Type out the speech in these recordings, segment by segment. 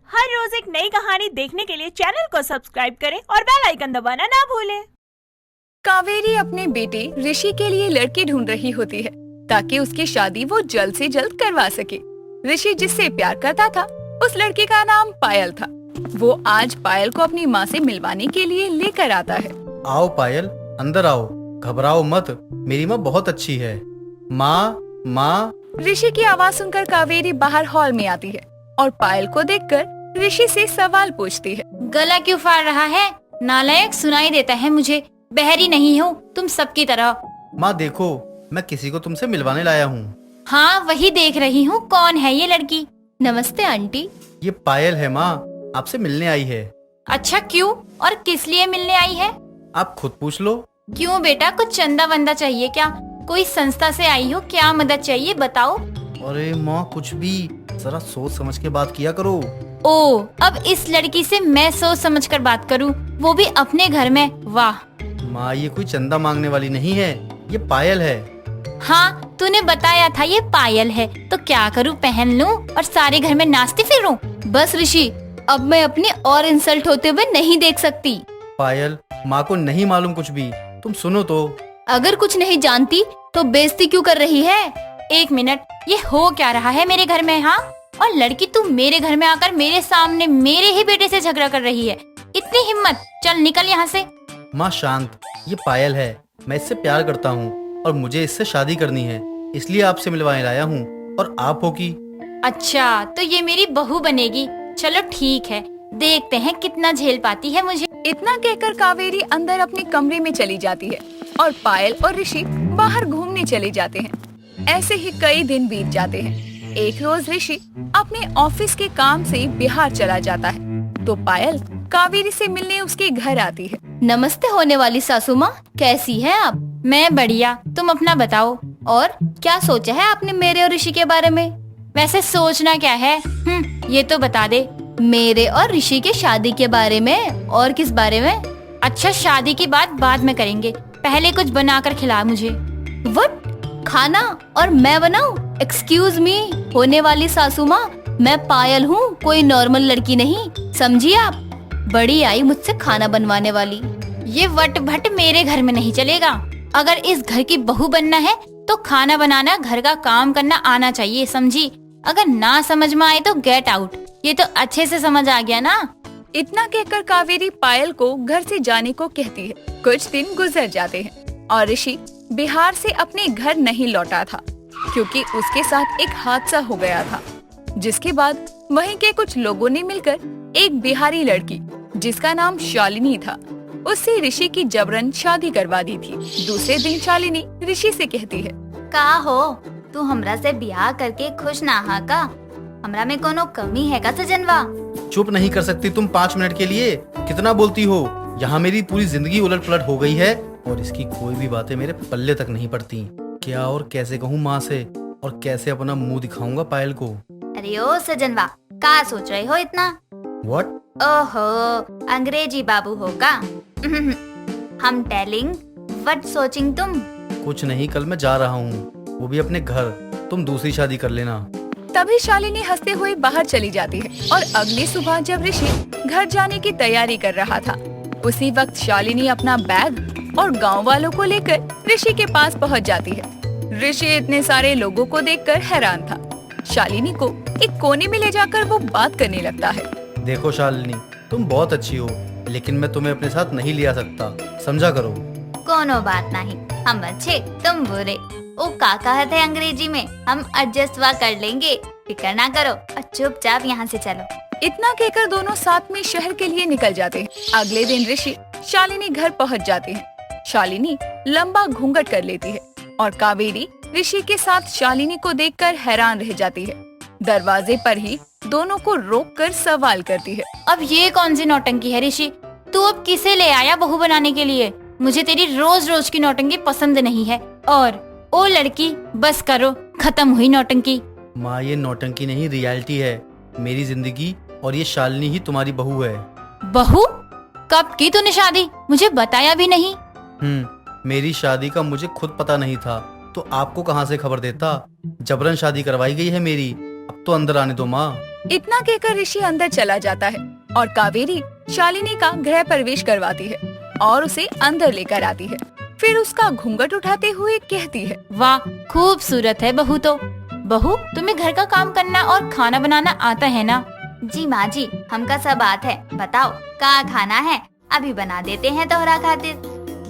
हर रोज एक नई कहानी देखने के लिए चैनल को सब्सक्राइब करें और बेल आइकन दबाना ना भूलें। कावेरी अपने बेटे ऋषि के लिए लड़की ढूंढ रही होती है ताकि उसकी शादी वो जल्द से जल्द करवा सके। ऋषि जिससे प्यार करता था उस लड़की का नाम पायल था। वो आज पायल को अपनी माँ से मिलवाने के लिए लेकर आता है। आओ पायल, अंदर आओ, घबराओ मत, मेरी माँ बहुत अच्छी है। माँ माँ। ऋषि की आवाज सुनकर कावेरी बाहर हॉल में आती है और पायल को देखकर ऋषि से सवाल पूछती है। गला क्यों फाड़ रहा है? नालायक, सुनाई देता है मुझे। बहरी नहीं हूँ तुम सबकी तरह। माँ देखो, मैं किसी को तुमसे मिलवाने लाया हूँ। हाँ वही देख रही हूँ। कौन है ये लड़की? नमस्ते आंटी। ये पायल है माँ, आपसे मिलने आई है। अच्छा क्यों और किस लिए मिलने आई है? आप खुद पूछ लो। क्यों बेटा, कुछ चंदा वंदा चाहिए क्या? कोई संस्था से आई हो? क्या मदद चाहिए बताओ। अरे माँ कुछ भी, जरा सोच समझ के बात किया करो। ओ, अब इस लड़की से मैं सोच समझकर बात करूं, वो भी अपने घर में। वाह माँ ये कोई चंदा मांगने वाली नहीं है, ये पायल है। हाँ तूने बताया था ये पायल है, तो क्या करूं, पहन लूं और सारे घर में नाचती फिरूं? बस ऋषि, अब मैं अपनी और इंसल्ट होते हुए नहीं देख सकती। पायल, माँ को नहीं मालूम कुछ भी, तुम सुनो तो। अगर कुछ नहीं जानती तो बेइज्जती क्यों कर रही है? एक मिनट, ये हो क्या रहा है मेरे घर में? हाँ, और लड़की तू मेरे घर में आकर मेरे सामने मेरे ही बेटे से झगड़ा कर रही है। इतनी हिम्मत, चल निकल यहाँ से। माँ शांत, ये पायल है, मैं इससे प्यार करता हूँ और मुझे इससे शादी करनी है, इसलिए आपसे मिलवाने लाया हूँ। और आप हो की? अच्छा, तो ये मेरी बहू बनेगी। चलो ठीक है, देखते हैं कितना झेल पाती है मुझे। इतना कहकर कावेरी अंदर अपने कमरे में चली जाती है और पायल और ऋषि बाहर घूमने चले जाते हैं। ऐसे ही कई दिन बीत जाते हैं। एक रोज ऋषि अपने ऑफिस के काम से बिहार चला जाता है तो पायल कावेरी से मिलने उसके घर आती है। नमस्ते होने वाली सासू माँ, कैसी है आप? मैं बढ़िया, तुम अपना बताओ। और क्या सोचा है आपने मेरे और ऋषि के बारे में? वैसे सोचना क्या है, ये तो बता दे। मेरे और ऋषि के शादी के बारे में। और किस बारे में? अच्छा, शादी की बात बाद में करेंगे, पहले कुछ बनाकर खिला मुझे। व्हाट? खाना और मैं बनाऊं? एक्सक्यूज मी होने वाली सासू माँ, मैं पायल हूँ, कोई नॉर्मल लड़की नहीं, समझिए आप। बड़ी आई मुझसे खाना बनवाने वाली। ये वट भट मेरे घर में नहीं चलेगा। अगर इस घर की बहू बनना है तो खाना बनाना, घर का काम करना आना चाहिए, समझी? अगर ना समझ में आए तो गेट आउट। ये तो अच्छे से समझ आ गया ना? इतना कहकर कावेरी पायल को घर से जाने को कहती है। कुछ दिन गुजर जाते हैं और ऋषि बिहार से अपने घर नहीं लौटा था क्योंकि उसके साथ एक हादसा हो गया था, जिसके बाद वहीं के कुछ लोगों ने मिलकर एक बिहारी लड़की जिसका नाम शालिनी था, उससे ऋषि की जबरन शादी करवा दी थी। दूसरे दिन शालिनी ऋषि से कहती है, का हो, तू हमरा से ब्याह करके खुश ना हा का? हमरा में कोनो कमी है का सजनवा? चुप नहीं कर सकती तुम 5 मिनट के लिए? कितना बोलती हो? यहाँ मेरी पूरी जिंदगी उलट पलट हो गई है और इसकी कोई भी बातें मेरे पल्ले तक नहीं पड़ती। क्या और कैसे कहूँ माँ से, और कैसे अपना मुंह दिखाऊंगा पायल को? अरे ओ सजनवा, का सोच रहे हो इतना? व्हाट? ओहो, अंग्रेजी बाबू हो का? हम टेलिंग, व्हाट सोचिंग तुम? कुछ नहीं, कल मैं जा रहा हूँ, वो भी अपने घर, तुम दूसरी शादी कर लेना। तभी शालिनी हंसते हुए बाहर चली जाती है और अगली सुबह जब ऋषि घर जाने की तैयारी कर रहा था, उसी वक्त शालिनी अपना बैग और गांव वालों को लेकर ऋषि के पास पहुंच जाती है। ऋषि इतने सारे लोगों को देखकर हैरान था। शालिनी को एक कोने में ले जाकर वो बात करने लगता है। देखो शालिनी, तुम बहुत अच्छी हो, लेकिन मैं तुम्हें अपने साथ नहीं ले आ सकता, समझा करो। कोनो बात नहीं, हम अच्छे तुम बुरे। ओ काका है अंग्रेजी में, हम एडजस्ट वा कर लेंगे, फिक्र ना करो और चुपचाप यहाँ से चलो। इतना कहकर दोनों साथ में शहर के लिए निकल जाते हैं। अगले दिन ऋषि शालिनी घर पहुँच जाते हैं। शालिनी लंबा घूंघट कर लेती है और कावेरी ऋषि के साथ शालिनी को देखकर हैरान रह जाती है। दरवाजे पर ही दोनों को रोककर सवाल करती है। अब ये कौन सी नौटंकी है ऋषि? तू अब किसे ले आया बहू बनाने के लिए? मुझे तेरी रोज रोज की नौटंकी पसंद नहीं है। और ओ लड़की, बस करो, खत्म हुई नौटंकी। माँ ये नौटंकी नहीं, रियलिटी है मेरी जिंदगी, और ये शालिनी ही तुम्हारी बहू है। बहू? कब की तूने शादी? मुझे बताया भी नहीं। मेरी शादी का मुझे खुद पता नहीं था, तो आपको कहाँ से खबर देता? जबरन शादी करवाई गई है मेरी, अब तो अंदर आने दो माँ। इतना कहकर ऋषि अंदर चला जाता है और कावेरी शालिनी का गृह प्रवेश करवाती है और उसे अंदर लेकर आती है। फिर उसका घूंघट उठाते हुए कहती है, वाह खूबसूरत है बहू तो। बहू तुम्हें घर का काम करना और खाना बनाना आता है ना? जी माँ जी, हमका सब बात है। बताओ क्या खाना है? अभी बना देते हैं तोहरा खातिर।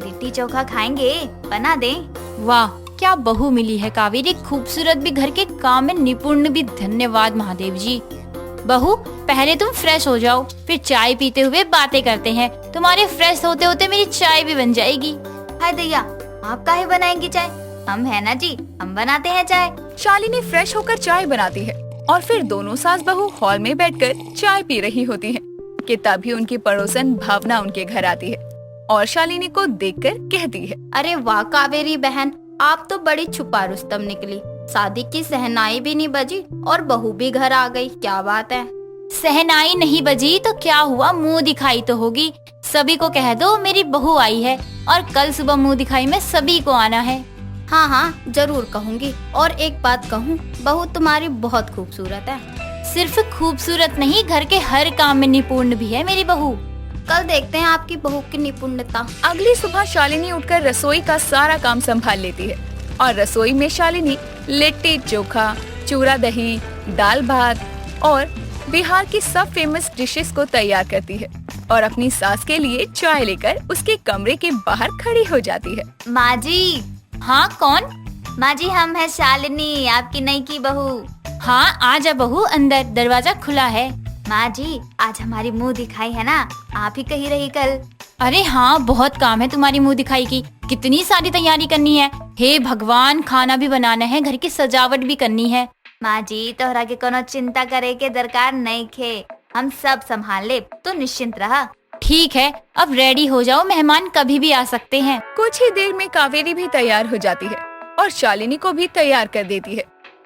लिट्टी चोखा खाएंगे? बना दे। वाह क्या बहू मिली है कावेरी, खूबसूरत भी, घर के काम में निपुण भी। धन्यवाद महादेव जी। बहू पहले तुम फ्रेश हो जाओ, फिर चाय पीते हुए बातें करते हैं। तुम्हारे फ्रेश होते होते मेरी चाय भी बन जाएगी। हाय दैया, आप काहे बनाएंगी चाय? हम है ना जी, हम बनाते हैं चाय। शालिनी फ्रेश होकर चाय बनाती है और फिर दोनों सास बहू हॉल में बैठकर चाय पी रही होती हैं कि तभी उनकी पड़ोसन भावना उनके घर आती है और शालिनी को देखकर कहती है, अरे वाह कावेरी बहन, आप तो बड़ी छुपा रुस्तम निकली। शादी की सहनाई भी नहीं बजी और बहू भी घर आ गई। क्या बात है? सहनाई नहीं बजी तो क्या हुआ, मुंह दिखाई तो होगी। सभी को कह दो मेरी बहू आई है और कल सुबह मुंह दिखाई में सभी को आना है। हाँ हाँ जरूर कहूँगी। और एक बात कहूँ, बहू तुम्हारी बहुत खूबसूरत है। सिर्फ खूबसूरत नहीं, घर के हर काम में निपुण भी है मेरी बहू। कल देखते हैं आपकी बहू की निपुणता। अगली सुबह शालिनी उठकर रसोई का सारा काम संभाल लेती है और रसोई में शालिनी लिट्टी चोखा, चूरा दही, दाल भात और बिहार की सब फेमस डिशेस को तैयार करती है और अपनी सास के लिए चाय लेकर उसके कमरे के बाहर खड़ी हो जाती है। माँ जी। हाँ कौन? माँ जी हम है शालिनी, आपकी नई की बहू। हाँ आजा बहू, अंदर दरवाजा खुला है। माँ जी आज हमारी मुंह दिखाई है ना, आप ही कही रही कल। अरे हाँ बहुत काम है तुम्हारी मुंह दिखाई की, कितनी सारी तैयारी करनी है। हे भगवान, खाना भी बनाना है, घर की सजावट भी करनी है। माँ जी तोहरा के कोनो चिंता करे के दरकार नहीं खे, हम सब संभाल ले, तो निश्चिंत रहा। ठीक है अब रेडी हो जाओ, मेहमान कभी भी आ सकते हैं। कुछ ही देर में कावेरी भी तैयार हो जाती है और शालिनी को भी तैयार कर देती है।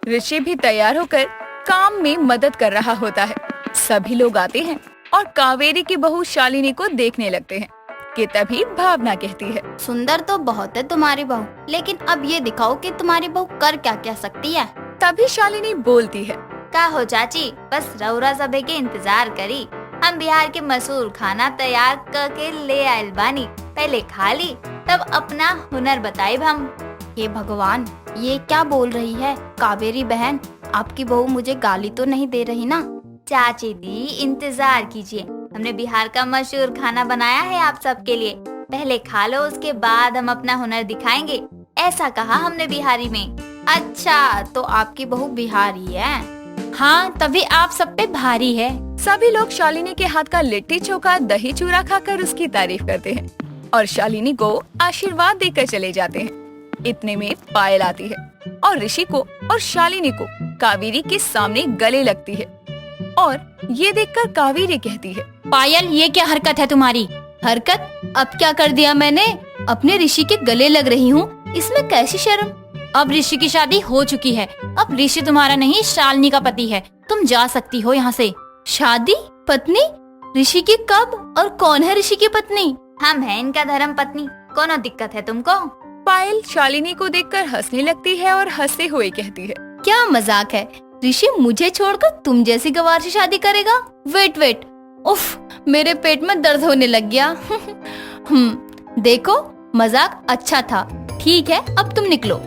ऋषि भी तैयार होकर काम में मदद कर रहा होता है। सभी लोग आते हैं और कावेरी की बहू शालिनी को देखने लगते हैं कि तभी भावना कहती है, सुंदर तो बहुत है तुम्हारी बहू, लेकिन अब ये दिखाओ कि तुम्हारी बहू कर क्या क्या सकती है। तभी शालिनी बोलती है, का हो चाची, बस रउरा सबे के इंतजार करी। हम बिहार के मशहूर खाना तैयार करके ले आयल बानी, पहले खा ली तब अपना हुनर बताइब हम। हे भगवान, ये क्या बोल रही है कावेरी बहन? आपकी बहू मुझे गाली तो नहीं दे रही ना? चाची दी इंतजार कीजिए, हमने बिहार का मशहूर खाना बनाया है आप सबके लिए, पहले खा लो उसके बाद हम अपना हुनर दिखाएंगे, ऐसा कहा हमने बिहारी में। अच्छा तो आपकी बहू बिहारी है? हाँ तभी आप सब पे भारी है। सभी लोग शालिनी के हाथ का लिट्टी चोखा दही चूरा खाकर उसकी तारीफ करते हैं और शालिनी को आशीर्वाद देकर चले जाते हैं। इतने में पायल आती है और ऋषि को और शालिनी को कावेरी के सामने गले लगती है और ये देखकर कावेरी कहती है, पायल ये क्या हरकत है तुम्हारी? हरकत? अब क्या कर दिया मैंने? अपने ऋषि के गले लग रही हूँ, इसमें कैसी शर्म? अब ऋषि की शादी हो चुकी है, अब ऋषि तुम्हारा नहीं शालिनी का पति है, तुम जा सकती हो यहाँ से। शादी? पत्नी? ऋषि की कब? और कौन है ऋषि की पत्नी? हम हैं इनका धर्म पत्नी, कोनो दिक्कत है तुमको? पायल शालिनी को देखकर हंसने लगती है और हंसते हुए कहती है, क्या मजाक है? ऋषि मुझे छोड़कर तुम जैसी गवार से शादी करेगा? वेट, उफ मेरे पेट में दर्द होने लग गया। देखो मजाक अच्छा था, ठीक है अब तुम निकलो।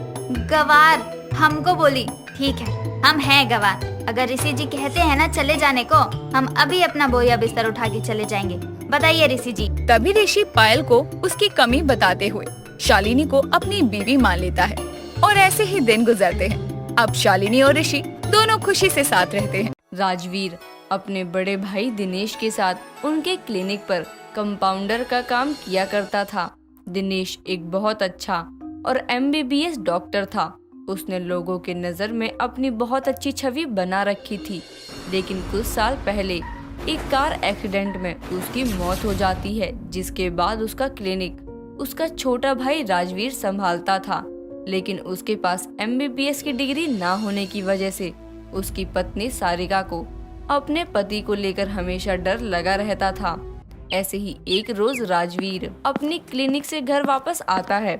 गवार? हमको बोली? ठीक है हम हैं गवार, अगर ऋषि जी कहते हैं ना चले जाने को, हम अभी अपना बोया बिस्तर उठा के चले जाएंगे। बताइए ऋषि जी। तभी ऋषि पायल को उसकी कमी बताते हुए शालिनी को अपनी बीवी मान लेता है और ऐसे ही दिन गुजरते हैं। अब शालिनी और ऋषि दोनों खुशी से साथ रहते हैं। राजवीर अपने बड़े भाई दिनेश के साथ उनके क्लिनिक पर कंपाउंडर का काम किया करता था। दिनेश एक बहुत अच्छा और MBBS डॉक्टर था। उसने लोगों के नज़र में अपनी बहुत अच्छी छवि बना रखी थी, लेकिन कुछ साल पहले एक कार एक्सीडेंट में उसकी मौत हो जाती है, जिसके बाद उसका क्लिनिक उसका छोटा भाई राजवीर संभालता था। लेकिन उसके पास MBBS की डिग्री ना होने की वजह से उसकी पत्नी सारिका को अपने पति को लेकर हमेशा डर लगा रहता था। ऐसे ही एक रोज राजवीर अपनी क्लिनिक से घर वापस आता है,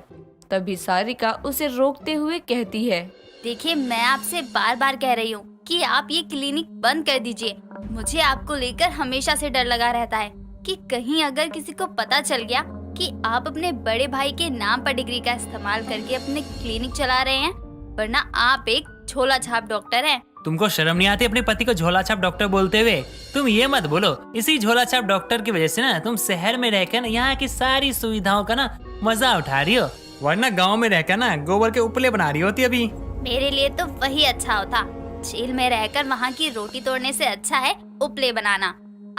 तभी सारिका उसे रोकते हुए कहती है, देखिए मैं आपसे बार बार कह रही हूँ कि आप ये क्लिनिक बंद कर दीजिए। मुझे आपको लेकर हमेशा से डर लगा रहता है कि कहीं अगर किसी को पता चल गया कि आप अपने बड़े भाई के नाम पर डिग्री का इस्तेमाल करके अपने क्लिनिक चला रहे हैं, वरना आप एक झोला छाप डॉक्टर हैं। तुमको शर्म नहीं आती अपने पति को झोला छाप डॉक्टर बोलते हुए? तुम ये मत बोलो, इसी झोला छाप डॉक्टर की वजह से ना तुम शहर में रहकर ना यहाँ की सारी सुविधाओं का ना मजा उठा रही हो, वरना गांव में रहकर ना गोबर के उपले बना रही होती अभी। मेरे लिए तो वही अच्छा होता। जेल में रहकर वहाँ की रोटी तोड़ने से अच्छा है उपले बनाना।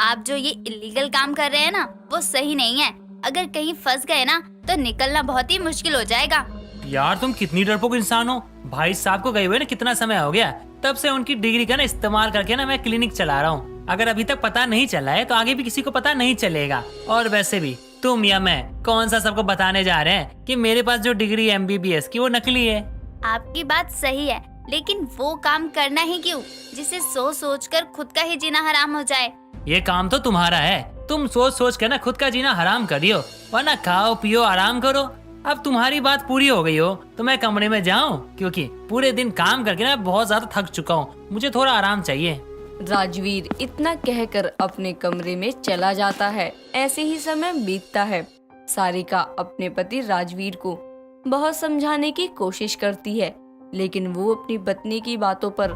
आप जो ये इलीगल काम कर रहे हैं ना, वो सही नहीं है। अगर कहीं फंस गए ना तो निकलना बहुत ही मुश्किल हो जाएगा। यार तुम कितनी डरपोक इंसान हो। भाई साहब को गए हुए ना कितना समय हो गया, तब से उनकी डिग्री का ना इस्तेमाल करके ना मैं क्लिनिक चला रहा हूँ। अगर अभी तक पता नहीं चला है तो आगे भी किसी को पता नहीं चलेगा। और वैसे भी तुम या मैं कौन सा सबको बताने जा रहे हैं कि मेरे पास जो डिग्री MBBS की वो नकली है। आपकी बात सही है, लेकिन वो काम करना ही क्यों जिसे सोच सोच कर खुद का ही जीना हराम हो जाए। ये काम तो तुम्हारा है, तुम सोच सोच कर ना खुद का जीना हराम करियो, वरना खाओ पियो आराम करो। अब तुम्हारी बात पूरी हो गई हो तो मैं कमरे में जाऊं, क्योंकि पूरे दिन काम करके ना बहुत ज्यादा थक चुका हूँ, मुझे थोड़ा आराम चाहिए। राजवीर इतना कहकर अपने कमरे में चला जाता है। ऐसे ही समय बीतता है। सारिका अपने पति राजवीर को बहुत समझाने की कोशिश करती है, लेकिन वो अपनी पत्नी की बातों पर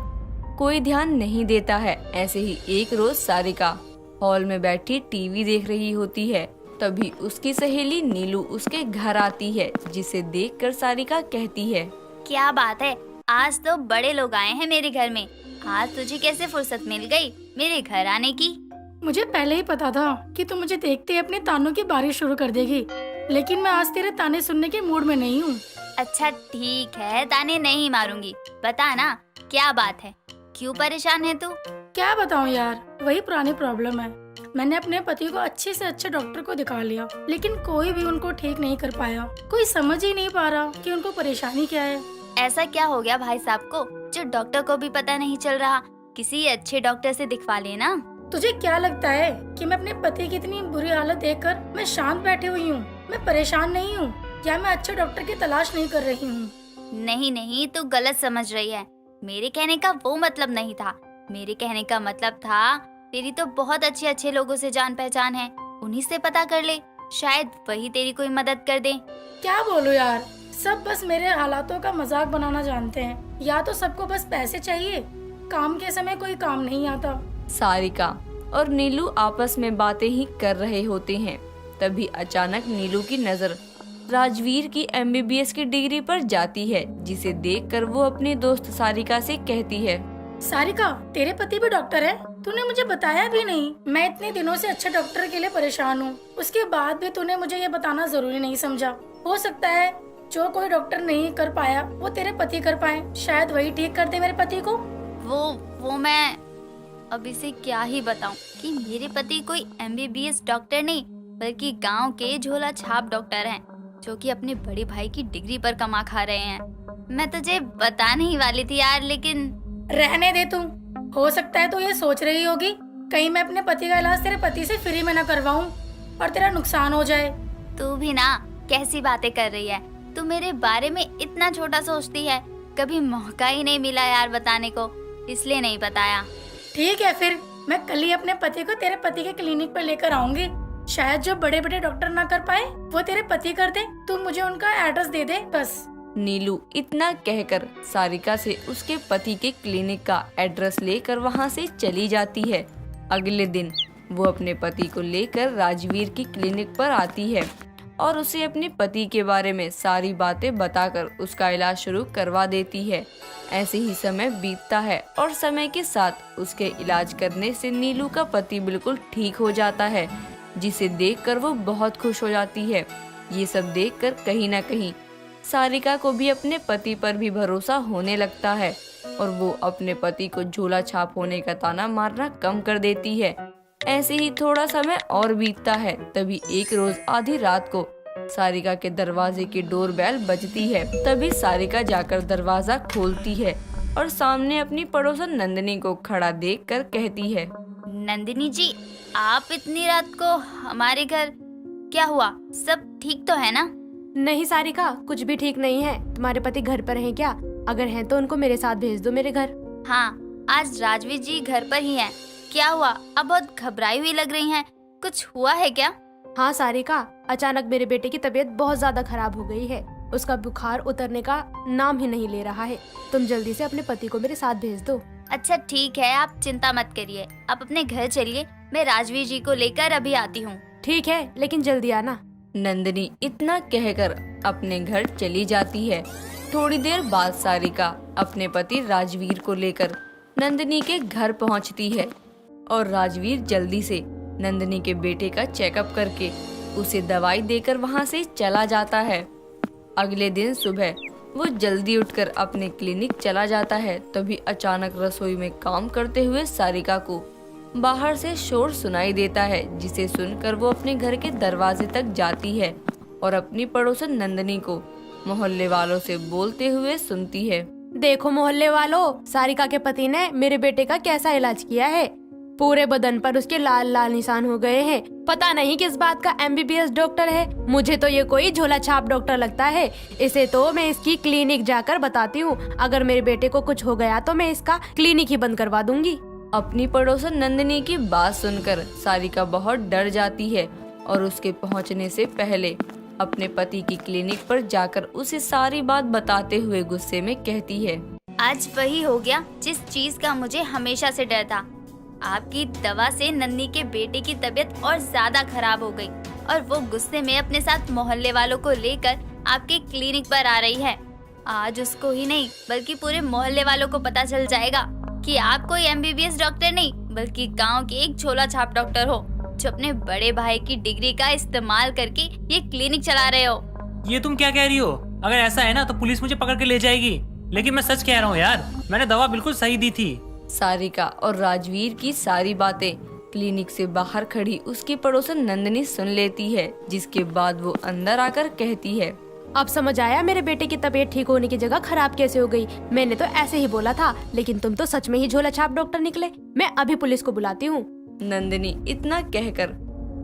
कोई ध्यान नहीं देता है। ऐसे ही एक रोज सारिका हॉल में बैठी टीवी देख रही होती है, तभी उसकी सहेली नीलू उसके घर आती है, जिसे देखकर सारिका कहती है, क्या बात है, आज तो बड़े लोग आए हैं मेरे घर में। आज तुझे कैसे फुर्सत मिल गई मेरे घर आने की? मुझे पहले ही पता था कि तू मुझे देखते ही अपने तानों की बारिश शुरू कर देगी, लेकिन मैं आज तेरे ताने सुनने के मूड में नहीं हूँ। अच्छा ठीक है, ताने नहीं मारूंगी। बता ना क्या बात है, क्यों परेशान है तू? क्या बताऊँ यार, वही पुरानी प्रॉब्लम है। मैंने अपने पति को अच्छे से अच्छे डॉक्टर को दिखा लिया, लेकिन कोई भी उनको ठीक नहीं कर पाया। कोई समझ ही नहीं पा रहा कि उनको परेशानी क्या है। ऐसा क्या हो गया भाई साहब को जो डॉक्टर को भी पता नहीं चल रहा? किसी अच्छे डॉक्टर से दिखवा लेना। तुझे क्या लगता है कि मैं अपने पति की इतनी बुरी हालत देखकर मैं शांत बैठी हुई हूँ? मैं परेशान नहीं हूँ, या मैं अच्छे डॉक्टर की तलाश नहीं कर रही हूँ? नहीं नहीं, तू गलत समझ रही है। मेरे कहने का वो मतलब नहीं था। मेरे कहने का मतलब था, तेरी तो बहुत अच्छे लोगों से जान पहचान है, उन्हीं से पता कर ले, शायद वही तेरी कोई मदद कर दे। क्या बोलूं यार, सब बस मेरे हालातों का मजाक बनाना जानते हैं। या तो सबको बस पैसे चाहिए, काम के समय कोई काम नहीं आता। सारिका और नीलू आपस में बातें ही कर रहे होते हैं। तभी अचानक नीलू की नजर राजवीर की MBBS की डिग्री पर जाती है, जिसे देखकर वो अपनी दोस्त सारिका से कहती है, सारिका, तेरे पति भी डॉक्टर है? तूने मुझे बताया भी नहीं। मैं इतने दिनों से अच्छे डॉक्टर के लिए परेशान हूँ, उसके बाद भी तूने मुझे ये बताना जरूरी नहीं समझा। हो सकता है जो कोई डॉक्टर नहीं कर पाया वो तेरे पति कर पाए, शायद वही ठीक कर दे मेरे पति को। वो मैं अब इसे क्या ही बताऊं कि मेरे पति कोई MBBS डॉक्टर नहीं, बल्कि गांव के झोला छाप डॉक्टर हैं, जो कि अपने बड़े भाई की डिग्री पर कमा खा रहे हैं। मैं तुझे बताने ही वाली थी यार, लेकिन रहने दे तुम। हो सकता है तो ये सोच रही होगी कहीं मैं अपने पति का इलाज तेरे पति से फ्री में न करवाऊं और तेरा नुकसान हो जाए। तू भी ना कैसी बातें कर रही है। तू मेरे बारे में इतना छोटा सोचती है, कभी मौका ही नहीं मिला यार बताने को, इसलिए नहीं बताया। ठीक है, फिर मैं कल ही अपने पति को तेरे पति के क्लिनिक पर लेकर आऊंगी। शायद जो बड़े बड़े डॉक्टर ना कर पाए वो तेरे पति कर दे। तू मुझे उनका एड्रेस दे दे बस। नीलू इतना कहकर सारिका से उसके पति के क्लिनिक का एड्रेस लेकर वहां से चली जाती है। अगले दिन वो अपने पति को लेकर राजवीर की क्लिनिक पर आती है और उसे अपने पति के बारे में सारी बातें बताकर उसका इलाज शुरू करवा देती है। ऐसे ही समय बीतता है और समय के साथ उसके इलाज करने से नीलू का पति बिल्कुल ठीक हो जाता है, जिसे देखकर वो बहुत खुश हो जाती है। ये सब देखकर कहीं ना कहीं सारिका को भी अपने पति पर भी भरोसा होने लगता है और वो अपने पति को झोला छाप होने का ताना मारना कम कर देती है। ऐसे ही थोड़ा समय और बीतता है। तभी एक रोज आधी रात को सारिका के दरवाजे की डोरबेल बजती है। तभी सारिका जाकर दरवाजा खोलती है और सामने अपनी पड़ोसन नंदिनी को खड़ा देखकर कहती है, नंदिनी जी, आप इतनी रात को हमारे घर, क्या हुआ? सब ठीक तो है ना? नहीं सारिका, कुछ भी ठीक नहीं है। तुम्हारे पति घर पर हैं क्या? अगर हैं तो उनको मेरे साथ भेज दो मेरे घर। हाँ, आज राजवीर जी घर पर ही हैं। क्या हुआ? अब बहुत घबराई हुई लग रही हैं। कुछ हुआ है क्या? हाँ सारिका, अचानक मेरे बेटे की तबीयत बहुत ज्यादा खराब हो गई है। उसका बुखार उतरने का नाम ही नहीं ले रहा है। तुम जल्दी से अपने पति को मेरे साथ भेज दो। अच्छा ठीक है, आप चिंता मत करिए। आप अपने घर चलिए, मैं राजवीर जी को लेकर अभी आती हूँ। ठीक है, लेकिन जल्दी आना। नंदिनी इतना कहकर अपने घर चली जाती है। थोड़ी देर बाद सारिका अपने पति राजवीर को लेकर नंदिनी के घर पहुंचती है और राजवीर जल्दी से नंदिनी के बेटे का चेकअप करके उसे दवाई देकर वहां से चला जाता है। अगले दिन सुबह वो जल्दी उठकर अपने क्लिनिक चला जाता है। तभी अचानक रसोई में काम करते हुए सारिका को बाहर से शोर सुनाई देता है, जिसे सुनकर वो अपने घर के दरवाजे तक जाती है और अपनी पड़ोसन नंदिनी को मोहल्ले वालों से बोलते हुए सुनती है। देखो मोहल्ले वालों, सारिका के पति ने मेरे बेटे का कैसा इलाज किया है। पूरे बदन पर उसके लाल लाल निशान हो गए हैं। पता नहीं किस बात का MBBS डॉक्टर है। मुझे तो ये कोई झोला छाप डॉक्टर लगता है। इसे तो मैं इसकी क्लिनिक जाकर बताती हूँ। अगर मेरे बेटे को कुछ हो गया तो मैं इसका क्लिनिक ही बंद करवा दूंगी। अपनी पड़ोसन नंदिनी की बात सुनकर सारिका बहुत डर जाती है और उसके पहुंचने से पहले अपने पति की क्लिनिक पर जाकर उसे सारी बात बताते हुए गुस्से में कहती है, आज वही हो गया जिस चीज का मुझे हमेशा से डर था। आपकी दवा से नन्नी के बेटे की तबीयत और ज्यादा खराब हो गई और वो गुस्से में अपने साथ मोहल्ले वालों को लेकर आपके क्लिनिक पर आ रही है। आज उसको ही नहीं बल्कि पूरे मोहल्ले वालों को पता चल जाएगा कि आप कोई MBBS डॉक्टर नहीं बल्कि गांव के एक झोला छाप डॉक्टर हो, जो अपने बड़े भाई की डिग्री का इस्तेमाल करके ये क्लिनिक चला रहे हो। ये तुम क्या कह रही हो? अगर ऐसा है ना तो पुलिस मुझे पकड़ के ले जाएगी। लेकिन मैं सच कह रहा हूँ यार, मैंने दवा बिल्कुल सही दी थी। सारिका और राजवीर की सारी बातें क्लिनिक से बाहर खड़ी उसकी पड़ोसन नंदिनी सुन लेती है, जिसके बाद वो अंदर आकर कहती है, अब समझ आया मेरे बेटे की तबीयत ठीक होने की जगह खराब कैसे हो गई। मैंने तो ऐसे ही बोला था, लेकिन तुम तो सच में ही झोला छाप डॉक्टर निकले। मैं अभी पुलिस को बुलाती हूँ। नंदिनी इतना कहकर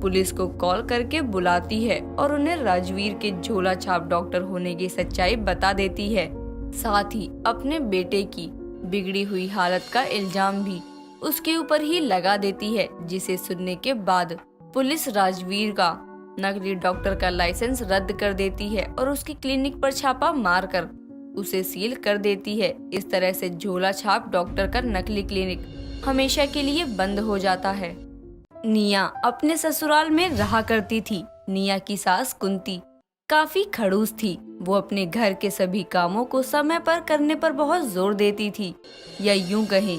पुलिस को कॉल करके बुलाती है और उन्हें राजवीर के झोला छाप डॉक्टर होने की सच्चाई बता देती है। साथ ही अपने बेटे की बिगड़ी हुई हालत का इल्जाम भी उसके ऊपर ही लगा देती है, जिसे सुनने के बाद पुलिस राजवीर का नकली डॉक्टर का लाइसेंस रद्द कर देती है और उसकी क्लिनिक पर छापा मारकर उसे सील कर देती है। इस तरह से झोला छाप डॉक्टर का नकली क्लिनिक हमेशा के लिए बंद हो जाता है। निया अपने ससुराल में रहा करती थी। निया की सास कुंती काफी खड़ूस थी। वो अपने घर के सभी कामों को समय पर करने पर बहुत जोर देती थी, या यूं कहें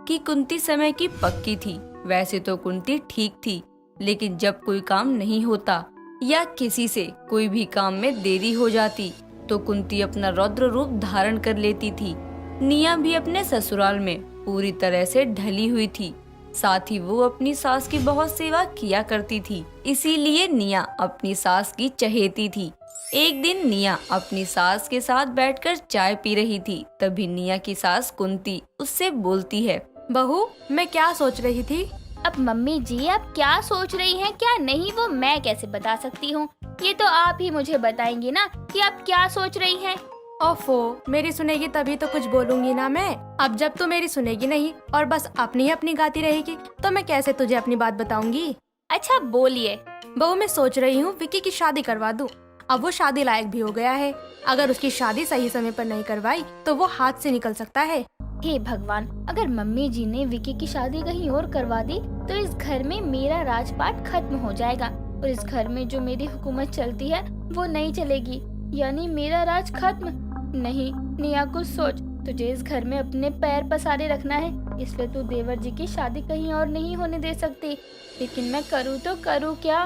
कि कुंती समय की पक्की थी। वैसे तो कुंती ठीक थी, लेकिन जब कोई काम नहीं होता या किसी से कोई भी काम में देरी हो जाती तो कुंती अपना रौद्र रूप धारण कर लेती थी। निया भी अपने ससुराल में पूरी तरह से ढली हुई थी। साथ ही वो अपनी सास की बहुत सेवा किया करती थी, इसीलिए निया अपनी सास की चहेती थी। एक दिन निया अपनी सास के साथ बैठकर चाय पी रही थी। तभी निया की सास कुंती उससे बोलती है, बहू मैं क्या सोच रही थी। अब मम्मी जी आप क्या सोच रही हैं क्या नहीं वो मैं कैसे बता सकती हूँ। ये तो आप ही मुझे बताएंगी ना कि आप क्या सोच रही हैं। ओफो, मेरी सुनेगी तभी तो कुछ बोलूंगी ना मैं। अब जब तू मेरी सुनेगी नहीं और बस अपनी ही अपनी गाती रहेगी तो मैं कैसे तुझे अपनी बात बताऊंगी। अच्छा बोलिए। बहू मैं सोच रही हूँ विक्की की शादी करवा दूं। अब वो शादी लायक भी हो गया है। अगर उसकी शादी सही समय पर नहीं करवाई तो वो हाथ से निकल सकता है। हे भगवान, अगर मम्मी जी ने विक्की की शादी कहीं और करवा दी तो इस घर में मेरा राजपाट खत्म हो जाएगा और इस घर में जो मेरी हुकूमत चलती है वो नहीं चलेगी, यानी मेरा राज खत्म। नहीं निया कुछ सोच, तुझे इस घर में अपने पैर पसारे रखना है, इसलिए तू देवर जी की शादी कहीं और नहीं होने दे सकती। लेकिन मैं करूँ तो करूँ क्या?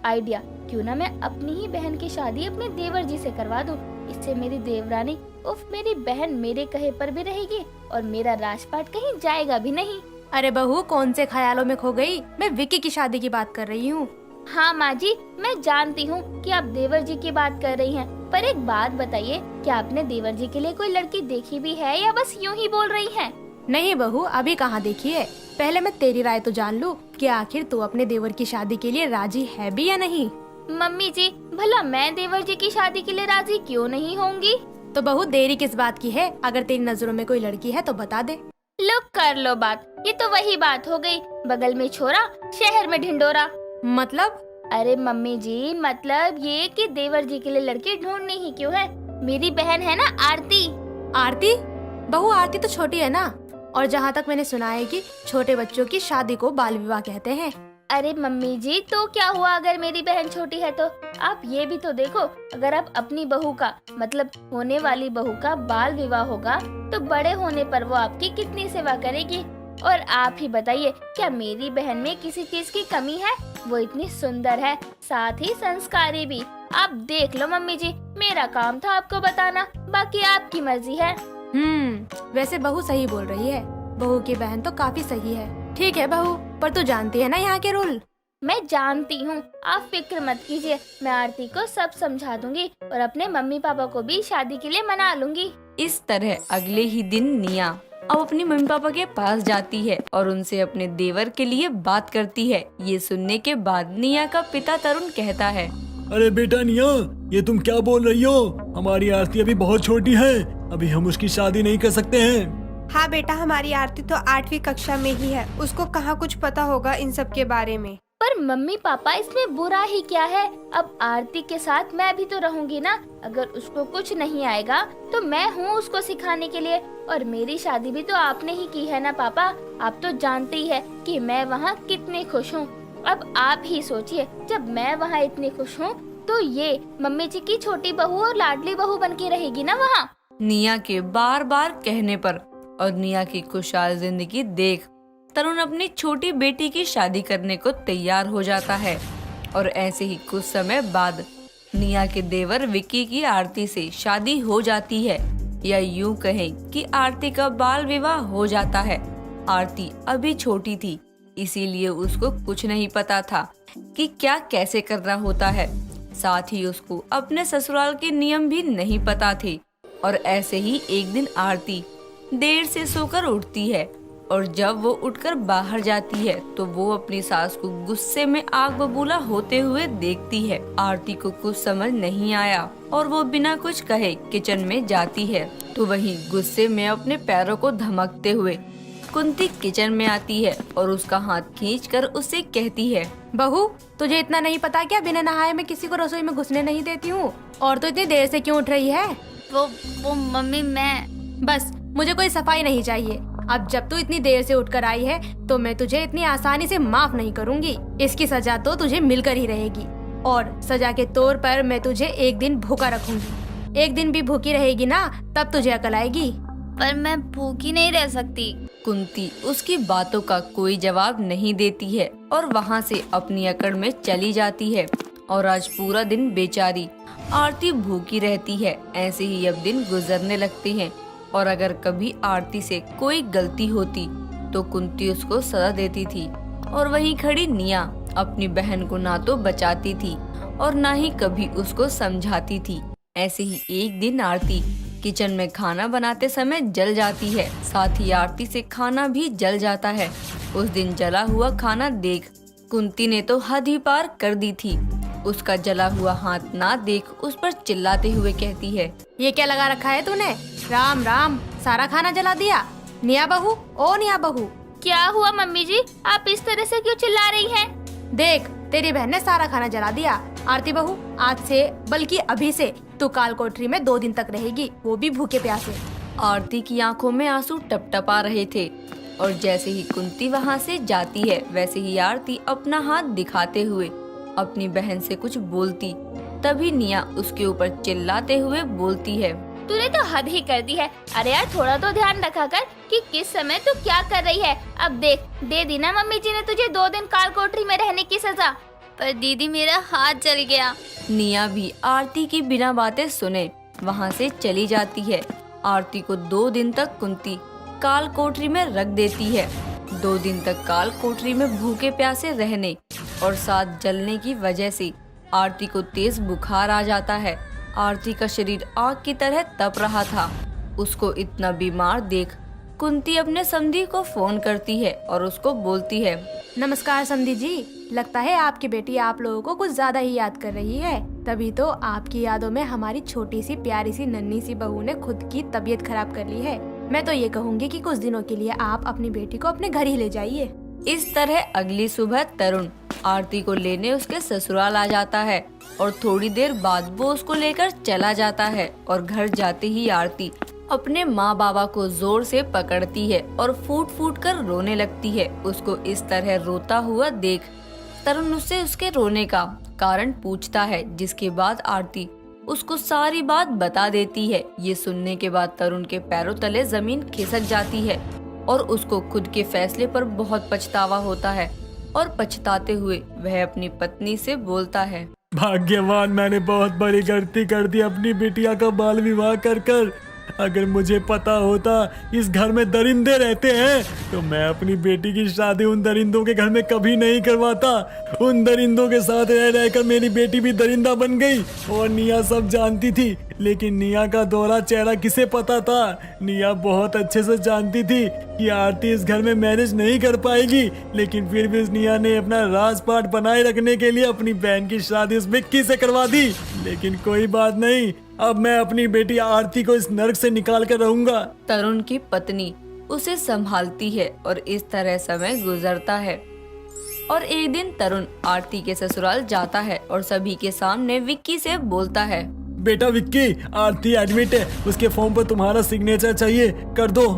आइडिया, क्यों ना मैं अपनी ही बहन की शादी अपने देवर जी से करवा दूं। इससे मेरी देवरानी उफ मेरी बहन मेरे कहे पर भी रहेगी और मेरा राजपाट कहीं जाएगा भी नहीं। अरे बहू कौन से ख्यालों में खो गई। मैं विक्की की शादी की बात कर रही हूँ। हाँ माँ जी, मैं जानती हूँ कि आप देवर जी की बात कर रही हैं, पर एक बात बताइए, क्या आपने देवर जी के लिए कोई लड़की देखी भी है या बस यूँ ही बोल रही हैं? नहीं बहू, अभी कहाँ देखी है। पहले मैं तेरी राय तो जान लूँ कि आखिर तू अपने देवर की शादी के लिए राजी है भी या नहीं। मम्मी जी, भला मैं देवर जी की शादी के लिए राजी क्यों नहीं होंगी? तो बहू देरी किस बात की है। अगर तेरी नजरों में कोई लड़की है तो बता दे। लो कर लो बात, ये तो वही बात हो गई, बगल में छोरा शहर में ढिंडोरा। मतलब? अरे मम्मी जी, मतलब ये कि देवर जी के लिए लड़की ढूंढनी ही क्यों है। मेरी बहन है ना आरती। आरती? बहू आरती तो छोटी है ना, और जहाँ तक मैंने सुना है कि छोटे बच्चों की शादी को बाल विवाह कहते हैं। अरे मम्मी जी, तो क्या हुआ अगर मेरी बहन छोटी है तो? आप ये भी तो देखो, अगर आप अपनी बहू का मतलब होने वाली बहू का बाल विवाह होगा तो बड़े होने पर वो आपकी कितनी सेवा करेगी। और आप ही बताइए, क्या मेरी बहन में किसी चीज की कमी है? वो इतनी सुंदर है, साथ ही संस्कारी भी। आप देख लो मम्मी जी, मेरा काम था आपको बताना, बाकी आपकी मर्जी है। वैसे बहू सही बोल रही है, बहू की बहन तो काफी सही है। ठीक है बहू, पर तू जानती है ना यहाँ के रूल। मैं जानती हूँ, आप फिक्र मत कीजिए, मैं आरती को सब समझा दूंगी और अपने मम्मी पापा को भी शादी के लिए मना लूंगी। इस तरह अगले ही दिन निया अब अपनी मम्मी पापा के पास जाती है और उनसे अपने देवर के लिए बात करती है। ये सुनने के बाद निया का पिता तरुण कहता है, अरे बेटा निया, ये तुम क्या बोल रही हो? हमारी आरती अभी बहुत छोटी है, अभी हम उसकी शादी नहीं कर सकते हैं। हाँ बेटा, हमारी आरती तो 8वीं कक्षा में ही है, उसको कहाँ कुछ पता होगा इन सब के बारे में। पर मम्मी पापा, इसमें बुरा ही क्या है? अब आरती के साथ मैं भी तो रहूंगी ना। अगर उसको कुछ नहीं आएगा तो मैं हूँ उसको सिखाने के लिए। और मेरी शादी भी तो आपने ही की है ना पापा, आप तो जानते ही है कि मैं वहाँ कितनी खुश हूँ। अब आप ही सोचिए, जब मैं वहाँ इतनी खुश हूँ तो ये मम्मी जी की छोटी बहू और लाडली बहू बन के रहेगी ना वहाँ। निया के बार बार कहने पर और निया की खुशहाल जिंदगी देख तरुण अपनी छोटी बेटी की शादी करने को तैयार हो जाता है। और ऐसे ही कुछ समय बाद निया के देवर विक्की की आरती से शादी हो जाती है, या यूं कहें कि आरती का बाल विवाह हो जाता है। आरती अभी छोटी थी, इसीलिए उसको कुछ नहीं पता था कि क्या कैसे करना होता है। साथ ही उसको अपने ससुराल के नियम भी नहीं पता थे। और ऐसे ही एक दिन आरती देर से सोकर उठती है, और जब वो उठकर बाहर जाती है तो वो अपनी सास को गुस्से में आग बबूला होते हुए देखती है। आरती को कुछ समझ नहीं आया और वो बिना कुछ कहे किचन में जाती है। तो वहीं गुस्से में अपने पैरों को धमकते हुए कुंती किचन में आती है और उसका हाथ खींचकर उससे कहती है, बहू तुझे इतना नहीं पता क्या, बिना नहाए मैं किसी को रसोई में घुसने नहीं देती हूँ। और तो इतनी देर से क्यों उठ रही है? वो मम्मी, मैं बस मुझे कोई सफाई नहीं चाहिए। अब जब तू इतनी देर से उठकर आई है तो मैं तुझे इतनी आसानी से माफ नहीं करूंगी। इसकी सजा तो तुझे मिलकर ही रहेगी, और सजा के तौर पर मैं तुझे एक दिन भूखा रखूंगी। एक दिन भी भूखी रहेगी ना, तब तुझे अकल आएगी। पर मैं भूखी नहीं रह सकती। कुंती उसकी बातों का कोई जवाब नहीं देती है और वहाँ से अपनी अकड़ में चली जाती है। और आज पूरा दिन बेचारी आरती भूखी रहती है। ऐसे ही अब दिन गुजरने लगते हैं, और अगर कभी आरती से कोई गलती होती तो कुंती उसको सजा देती थी। और वहीं खड़ी निया अपनी बहन को ना तो बचाती थी और ना ही कभी उसको समझाती थी। ऐसे ही एक दिन आरती किचन में खाना बनाते समय जल जाती है, साथ ही आरती से खाना भी जल जाता है। उस दिन जला हुआ खाना देख कुंती ने तो हद ही पार कर दी थी। उसका जला हुआ हाथ ना देख उस पर चिल्लाते हुए कहती है, ये क्या लगा रखा है तूने? राम राम, सारा खाना जला दिया। निया बहू, ओ निया बहू। क्या हुआ मम्मी जी, आप इस तरह से क्यों चिल्ला रही हैं? देख, तेरी बहन ने सारा खाना जला दिया। आरती बहू, आज से बल्कि अभी से तू काल कोठरी में 2 दिन तक रहेगी, वो भी भूखे प्यासे। आरती की आंखों में आंसू टपटपा रहे थे, और जैसे ही कुंती वहाँ से जाती है वैसे ही आरती अपना हाथ दिखाते हुए अपनी बहन से कुछ बोलती। तभी निया उसके ऊपर चिल्लाते हुए बोलती है, तूने तो हद ही कर दी है। अरे यार, थोड़ा तो ध्यान रखा कर कि किस समय तू क्या कर रही है। अब देख, दे दी ना मम्मी जी ने तुझे 2 दिन काल कोठरी में रहने की सजा। पर दीदी, मेरा हाथ जल गया। निया भी आरती की बिना बातें सुने वहाँ से चली जाती है। आरती को 2 दिन तक कुंती काल कोठरी में रख देती है। 2 दिन तक काल कोठरी में भूखे प्यासे रहने और साथ जलने की वजह से आरती को तेज बुखार आ जाता है। आरती का शरीर आग की तरह तप रहा था। उसको इतना बीमार देख कुंती अपने समधी को फोन करती है और उसको बोलती है, नमस्कार समधी जी, लगता है आपकी बेटी आप लोगों को कुछ ज्यादा ही याद कर रही है। तभी तो आपकी यादों में हमारी छोटी सी प्यारी सी नन्ही सी बहू ने खुद की तबीयत खराब कर ली है। मैं तो ये कहूँगी कि कुछ दिनों के लिए आप अपनी बेटी को अपने घर ही ले जाइए। इस तरह अगली सुबह तरुण आरती को लेने उसके ससुराल आ जाता है और थोड़ी देर बाद वो उसको लेकर चला जाता है और घर जाते ही आरती अपने माँ बाबा को जोर से पकड़ती है और फूट फूट कर रोने लगती है। उसको इस तरह रोता हुआ देख तरुण उससे उसके रोने का कारण पूछता है, जिसके बाद आरती उसको सारी बात बता देती है। ये सुनने के बाद तरुण के पैरों तले जमीन खिसक जाती है और उसको खुद के फैसले पर बहुत पछतावा होता है और पछताते हुए वह अपनी पत्नी से बोलता है, भाग्यवान, मैंने बहुत बड़ी गलती कर दी अपनी बिटिया का बाल विवाह कर। अगर मुझे पता होता इस घर में दरिंदे रहते हैं तो मैं अपनी बेटी की शादी उन दरिंदों के घर में कभी नहीं करवाता। उन दरिंदों के साथ रह रहकर मेरी बेटी भी दरिंदा बन गई और निया सब जानती थी। लेकिन निया का दोहरा चेहरा किसे पता था? निया बहुत अच्छे से जानती थी कि आरती इस घर में मैनेज नहीं कर पाएगी, लेकिन फिर भी निया ने अपना राजपाट बनाए रखने के लिए अपनी बहन की शादी उस विक्की से करवा दी। लेकिन कोई बात नहीं, अब मैं अपनी बेटी आरती को इस नर्क से निकाल कर रहूंगा। तरुण की पत्नी उसे संभालती है और इस तरह समय गुजरता है। और एक दिन तरुण आरती के ससुराल जाता है और सभी के सामने विक्की से बोलता है, बेटा विक्की, आरती एडमिट है, उसके फॉर्म पर तुम्हारा सिग्नेचर चाहिए, कर दो।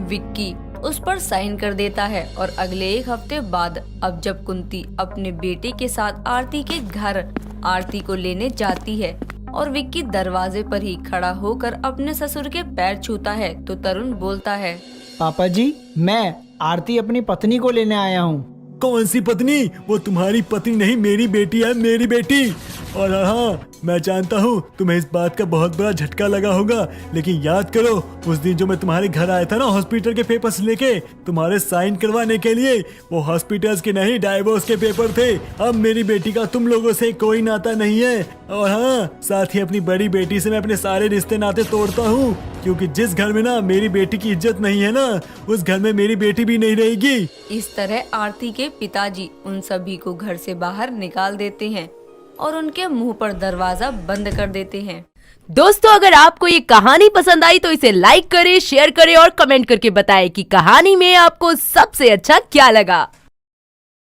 विक्की उस पर साइन कर देता है और अगले एक हफ्ते बाद अब जब कुंती अपने बेटे के साथ आरती के घर आरती को लेने जाती है और विक्की दरवाजे पर ही खड़ा होकर अपने ससुर के पैर छूता है तो तरुण बोलता है, पापा जी, मैं आरती अपनी पत्नी को लेने आया हूँ। कौन सी पत्नी? वो तुम्हारी पत्नी नहीं, मेरी बेटी है, मेरी बेटी। और हाँ, मैं जानता हूँ तुम्हें इस बात का बहुत बड़ा झटका लगा होगा, लेकिन याद करो उस दिन जो मैं तुम्हारे घर आया था ना हॉस्पिटल के पेपर्स लेके तुम्हारे साइन करवाने के लिए, वो हॉस्पिटल्स के नहीं डाइवोर्स के पेपर थे। अब मेरी बेटी का तुम लोगों से कोई नाता नहीं है। और हाँ, साथ ही अपनी बड़ी बेटी से मैं अपने सारे रिश्ते नाते तोड़ता हूँ, क्योंकि जिस घर में ना मेरी बेटी की इज्जत नहीं है ना, उस घर में मेरी बेटी भी नहीं रहेगी। इस तरह आरती के पिताजी उन सभी को घर से बाहर निकाल देते हैं और उनके मुंह पर दरवाजा बंद कर देते हैं। दोस्तों, अगर आपको ये कहानी पसंद आई तो इसे लाइक करें, शेयर करें और कमेंट करके बताएं कि कहानी में आपको सबसे अच्छा क्या लगा।